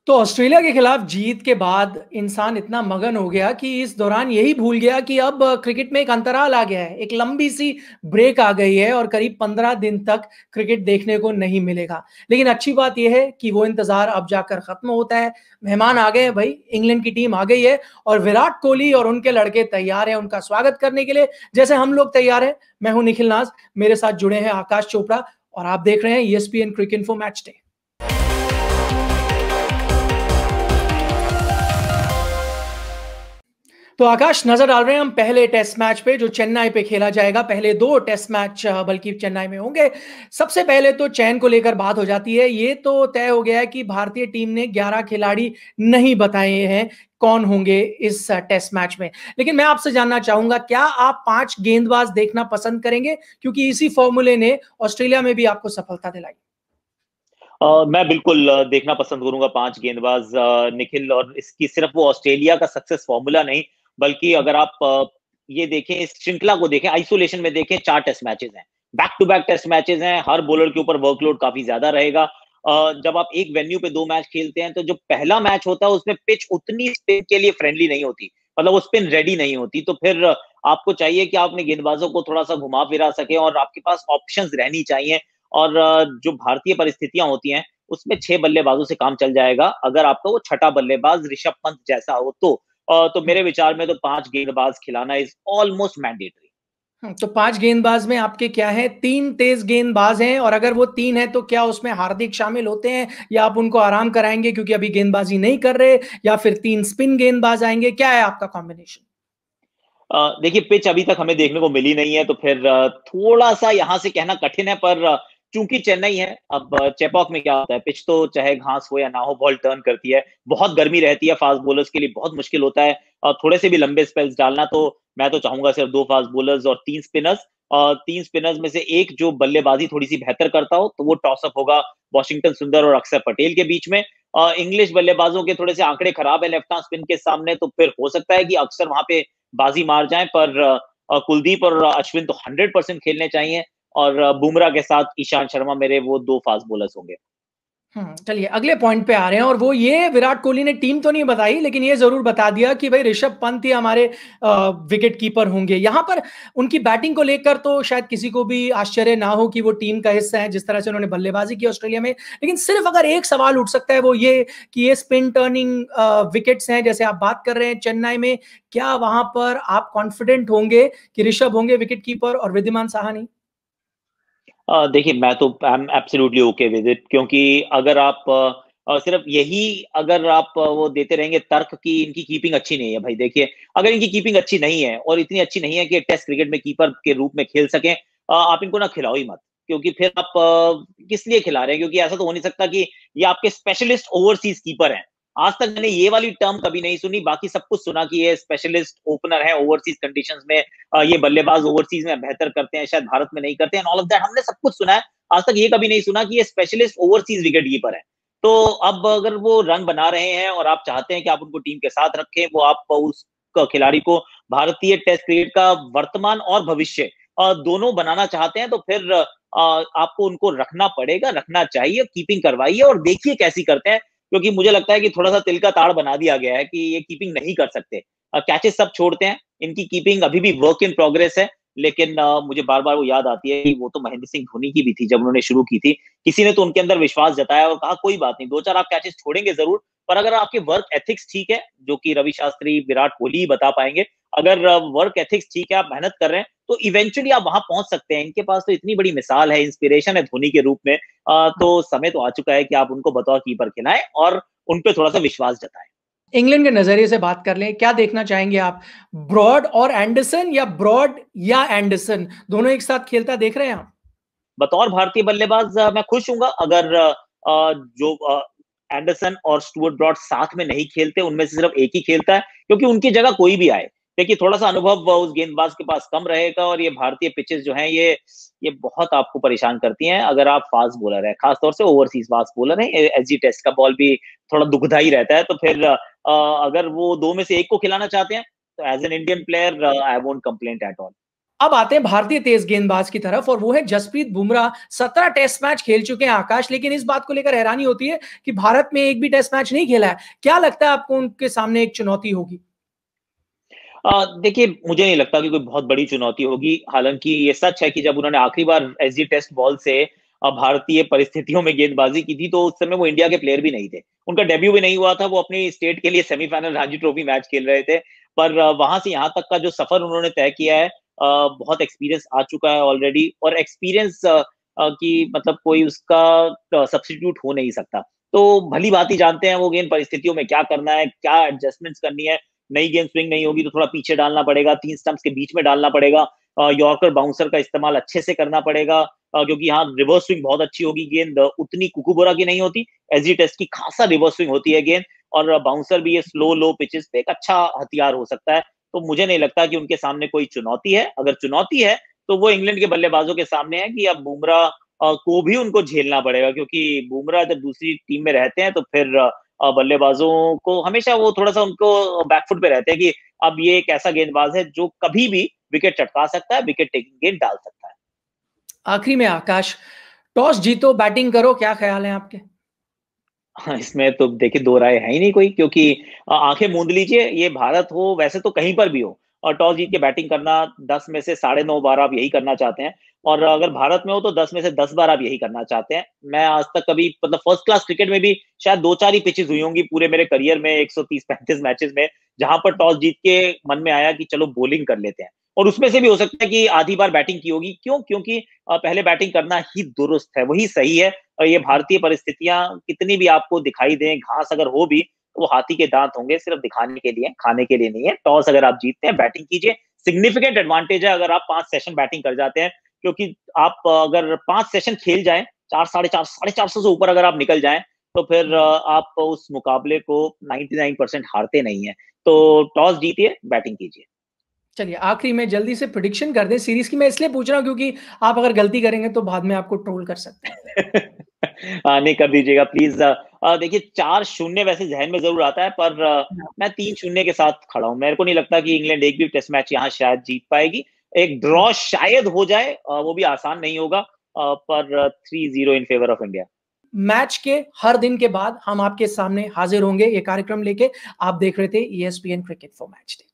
तो ऑस्ट्रेलिया के खिलाफ जीत के बाद इंसान इतना मगन हो गया कि इस दौरान यही भूल गया कि अब क्रिकेट में एक अंतराल आ गया है, एक लंबी सी ब्रेक आ गई है और करीब 15 दिन तक क्रिकेट देखने को नहीं मिलेगा। लेकिन अच्छी बात यह है कि वो इंतजार अब जाकर खत्म होता है। मेहमान आ गए हैं भाई, इंग्लैंड की टीम आ गई है और विराट कोहली और उनके लड़के तैयार हैं उनका स्वागत करने के लिए, जैसे हम लोग तैयार हैं। मैं हूं निखिल नाज, मेरे साथ जुड़े हैं आकाश चोपड़ा और आप देख रहे हैं ESPN cricket info match day. तो आकाश, नजर डाल रहे हैं हम पहले टेस्ट मैच पे जो चेन्नई पे खेला जाएगा। पहले दो टेस्ट मैच बल्कि चेन्नई में होंगे। सबसे पहले तो चयन को लेकर बात हो जाती है। ये तो तय हो गया है कि भारतीय टीम ने 11 खिलाड़ी नहीं बताए हैं कौन होंगे इस टेस्ट मैच में। लेकिन मैं आपसे जानना चाहूंगा, क्या आप 5 गेंदबाज देखना पसंद करेंगे? क्योंकि इसी फॉर्मूले ने ऑस्ट्रेलिया में भी आपको सफलता दिलाई। मैं बिल्कुल देखना पसंद करूंगा 5 गेंदबाज, निखिल। और इसकी सिर्फ वो ऑस्ट्रेलिया का सक्सेस फॉर्मूला नहीं, बल्कि अगर आप ये देखें, इस श्रृंखला को देखें, आइसोलेशन में देखें, 4 टेस्ट मैचेस हैं, back to back test matches हैं। हर बॉलर के ऊपर वर्कलोड काफी ज्यादा रहेगा। जब आप एक वेन्यू पे 2 मैच खेलते हैं तो जो पहला मैच होता है उसमें पिच उतनी स्पिन के लिए फ्रेंडली नहीं होती, मतलब वो स्पिन रेडी नहीं होती। तो फिर आपको चाहिए कि आप अपने गेंदबाजों को थोड़ा सा घुमा फिरा सके और आपके पास ऑप्शंस रहनी चाहिए। और जो भारतीय परिस्थितियां होती हैं उसमें 6 बल्लेबाजों से काम चल जाएगा, अगर आपका वो छठा बल्लेबाज ऋषभ पंत जैसा हो तो। तो मेरे विचार में तो 5 गेंदबाज खिलाना इज ऑलमोस्ट मैंडेटरी। तो 5 गेंदबाज में आपके क्या है? 3 तेज गेंदबाज हैं और अगर वो 3 है तो क्या उसमें हार्दिक शामिल होते हैं या आप उनको आराम कराएंगे क्योंकि अभी गेंदबाजी नहीं कर रहे, या फिर 3 स्पिन गेंदबाज आएंगे? क्या है आपका कॉम्बिनेशन? देखिए, पिच अभी तक हमें देखने को मिली नहीं है, तो फिर थोड़ा सा यहाँ से कहना कठिन है। पर चूंकि चेन्नई है, अब चेपॉक में क्या होता है, पिच तो चाहे घास हो या ना हो, बॉल टर्न करती है, बहुत गर्मी रहती है, फास्ट बॉलर्स के लिए बहुत मुश्किल होता है और थोड़े से भी लंबे स्पेल्स डालना। तो मैं तो चाहूंगा सिर्फ 2 फास्ट बॉलर्स और 3 स्पिनर्स। और 3 स्पिनर्स में से एक जो बल्लेबाजी थोड़ी सी बेहतर करता हो तो वो टॉसअप होगा वॉशिंगटन सुंदर और अक्षर पटेल के बीच में। इंग्लिश बल्लेबाजों के थोड़े से आंकड़े खराब है लेफ्ट आर्म स्पिन के सामने, तो फिर हो सकता है कि अक्सर वहां पे बाजी मार जाएं। पर कुलदीप और अश्विन तो 100% खेलने चाहिए और बुमराह के साथ ईशांत शर्मा मेरे वो 2 फास्ट बॉलर्स होंगे। चलिए अगले पॉइंट पे आ रहे हैं और वो ये, विराट कोहली ने टीम तो नहीं बताई लेकिन ये जरूर बता दिया कि भाई ऋषभ पंत ही हमारे विकेट कीपर होंगे। यहां पर उनकी बैटिंग को लेकर तो शायद किसी को भी आश्चर्य ना हो कि वो टीम का हिस्सा है, जिस तरह से उन्होंने बल्लेबाजी की ऑस्ट्रेलिया में। लेकिन सिर्फ अगर एक सवाल उठ सकता है वो ये कि ये स्पिन टर्निंग विकेट्स हैं जैसे आप बात कर रहे हैं चेन्नई में, क्या वहां पर आप कॉन्फिडेंट होंगे कि ऋषभ होंगे विकेट कीपर और वृद्धिमान साहा नहीं? देखिए, मैं तो I am absolutely okay with it, क्योंकि अगर आप सिर्फ यही अगर आप वो देते रहेंगे तर्क कि इनकी कीपिंग अच्छी नहीं है, भाई देखिए, अगर इनकी कीपिंग अच्छी नहीं है और इतनी अच्छी नहीं है कि टेस्ट क्रिकेट में कीपर के रूप में खेल सकें, आप इनको ना खिलाओ ही मत। क्योंकि फिर आप किस लिए खिला रहे हैं? क्योंकि ऐसा तो हो नहीं सकता कि ये आपके स्पेशलिस्ट ओवरसीज कीपर हैं। आज तक मैंने ये वाली टर्म कभी नहीं सुनी, बाकी सब कुछ सुना कि ये स्पेशलिस्ट ओपनर है ओवरसीज कंडीशंस में, ये बल्लेबाज ओवरसीज में बेहतर करते हैं, शायद भारत में नहीं करते हैं, ऑल ऑफ दैट हमने सब कुछ सुना है। आज तक ये कभी नहीं सुना कि ये स्पेशलिस्ट ओवरसीज विकेट कीपर है। तो अब अगर वो रन बना रहे हैं और आप चाहते हैं कि आप उनको टीम के साथ रखें, वो आप उस खिलाड़ी को भारतीय टेस्ट क्रिकेट का वर्तमान और भविष्य दोनों बनाना चाहते हैं, तो फिर आपको उनको रखना पड़ेगा, रखना चाहिए, कीपिंग करवाइए और देखिए कैसी करते हैं। क्योंकि मुझे लगता है कि थोड़ा सा तिल का ताड़ बना दिया गया है कि ये कीपिंग नहीं कर सकते, कैचेस सब छोड़ते हैं, इनकी कीपिंग अभी भी वर्क इन प्रोग्रेस है। लेकिन मुझे बार बार वो याद आती है कि वो तो महेंद्र सिंह धोनी की भी थी जब उन्होंने शुरू की थी। किसी ने तो उनके अंदर विश्वास जताया और कहा कोई बात नहीं, 2-4 आप कैचेस छोड़ेंगे जरूर, पर अगर आपके वर्क एथिक्स ठीक है, जो कि रवि शास्त्री, विराट कोहली ही बता पाएंगे, अगर वर्क एथिक्स ठीक है, आप मेहनत कर रहे हैं, तो इवेंचुअली आप वहां पहुंच सकते हैं। इनके पास तो इतनी बड़ी मिसाल है, इंस्पिरेशन है धोनी के रूप में। तो समय तो आ चुका है कि आप उनको बतौर कीपर खिलाएं और उन पे थोड़ा सा विश्वास जताएं। इंग्लैंड के नजरिए से बात कर लें, क्या देखना चाहेंगे आप? ब्रॉड और एंडरसन या ब्रॉड या एंडरसन, दोनों एक साथ खेलता देख रहे हैं आप? बतौर भारतीय बल्लेबाज मैं खुश हूंगा अगर जो एंडरसन और स्टुअर्ट ब्रॉड साथ में नहीं खेलते, उनमें से सिर्फ एक ही खेलता है, क्योंकि उनकी जगह कोई भी आए, देखिए थोड़ा सा अनुभव उस गेंदबाज के पास कम रहेगा। और ये भारतीय पिचेस जो हैं, ये बहुत आपको परेशान करती हैं अगर आप फास्ट बॉलर है, खासतौर से ओवरसीज फास्ट बॉलर है। एसजी टेस्ट का बॉल भी थोड़ा दुखदाई रहता है, तो फिर अगर वो 2 में से एक को खिलाना चाहते हैं, तो as an Indian player I won't complaint at all. अब आते हैं भारतीय तेज गेंदबाज की तरफ और वो है जसप्रीत बुमराह। 17 टेस्ट मैच खेल चुके हैं आकाश, लेकिन इस बात को लेकर हैरानी होती है कि भारत में एक भी टेस्ट मैच नहीं खेला है। क्या लगता है आपको उनके सामने एक चुनौती होगी? देखिए, मुझे नहीं लगता कि कोई बहुत बड़ी चुनौती होगी। हालाँकि ये सच है कि जब उन्होंने आखिरी बार एसजी टेस्ट बॉल से भारतीय परिस्थितियों में गेंदबाजी की थी, तो उस समय वो इंडिया के प्लेयर भी नहीं थे। उनका डेब्यू भी नहीं हुआ था, वो अपनी स्टेट के लिए सेमीफाइनल रणजी ट्रॉफी मैच खेल रहे थे। पर वहाँ से यहाँ तक का जो सफ़र उन्होंने तय किया है, बहुत एक्सपीरियंस आ चुका है ऑलरेडी, और एक्सपीरियंस की मतलब कोई उसका सब्स्टिट्यूट हो नहीं सकता। तो भली-भांति जानते हैं वो गेंद परिस्थितियों में क्या करना है, क्या एडजस्टमेंट्स करनी है। नई गेंद स्विंग नहीं होगी तो थोड़ा पीछे डालना पड़ेगा, 3 स्टंप्स के बीच में डालना पड़ेगा। यॉर्कर बाउंसर का इस्तेमाल अच्छे से करना पड़ेगा, क्योंकि यहाँ रिवर्स स्विंग बहुत अच्छी होगी। गेंद उतनी कुकुबोरा की नहीं होती, एसजी टेस्ट की खासा रिवर्स स्विंग होती है गेंद, और बाउंसर भी ये स्लो लो पिचेस पे एक अच्छा हथियार हो सकता है। तो मुझे नहीं लगता कि उनके सामने कोई चुनौती है। अगर चुनौती है तो वो इंग्लैंड के बल्लेबाजों के सामने है कि अब बुमराह को भी उनको झेलना पड़ेगा, क्योंकि बुमराह जब दूसरी टीम में रहते हैं तो फिर बल्लेबाजों को हमेशा वो थोड़ा-सा उनको बैकफुट पे रहते हैं कि अब ये एक ऐसा गेंदबाज है जो कभी भी विकेट चटका सकता है, विकेट टेकिंग गेंद डाल सकता है। आखिरी में आकाश, टॉस जीतो बैटिंग करो, क्या ख्याल है आपके? हाँ, इसमें तो देखिए 2 राय है ही नहीं कोई, क्योंकि आँखें मूंद लीजिए, ये भारत हो वैसे तो कहीं पर भी हो, और टॉस जीत के बैटिंग करना 10 में से साढ़े 9 बार आप यही करना चाहते हैं, और अगर भारत में हो तो 10 में से 10 बार आप यही करना चाहते हैं। मैं आज तक कभी मतलब फर्स्ट क्लास क्रिकेट में भी शायद 2-4 ही पिचेज़ हुई होंगी पूरे मेरे करियर में 130-35 मैचेज़ में, जहाँ पर टॉस जीत के मन में आया कि चलो बॉलिंग कर लेते हैं। और उसमें से भी हो सकता है कि आधी बार बैटिंग की होगी। क्यों? क्योंकि पहले बैटिंग करना ही दुरुस्त है, वही सही है। और ये भारतीय परिस्थितियां कितनी भी आपको दिखाई दें, घास अगर हो भी तो वो हाथी के दांत होंगे, सिर्फ दिखाने के लिए, खाने के लिए नहीं है। टॉस अगर आप जीतते हैं, बैटिंग कीजिए, सिग्निफिकेंट एडवांटेज है अगर आप 5 सेशन बैटिंग कर जाते हैं, क्योंकि आप अगर 5 सेशन खेल जाएं, 4 साढ़े 400 से ऊपर अगर आप निकल जाएं, तो फिर आप उस मुकाबले को 99% हारते नहीं है। तो टॉस जीतिए, बैटिंग कीजिए। चलिए, आखिरी में जल्दी से प्रेडिक्शन कर दें सीरीज की। मैं इसलिए पूछ रहा हूँ क्योंकि आप अगर गलती करेंगे तो बाद में आपको ट्रोल कर सकते हैं। नहीं कर दीजिएगा प्लीज। देखिए 4-0 वैसे जहन में जरूर आता है, पर मैं 3-0 के साथ खड़ा हूं। मेरे को नहीं लगता कि इंग्लैंड एक भी टेस्ट मैच यहाँ शायद जीत पाएगी। एक ड्रॉ शायद हो जाए, वो भी आसान नहीं होगा, पर 3-0 in favour of India. Match के हर दिन के बाद हम आपके सामने हाजिर होंगे ये कार्यक्रम लेके। आप देख रहे थे ESPN cricket for match day.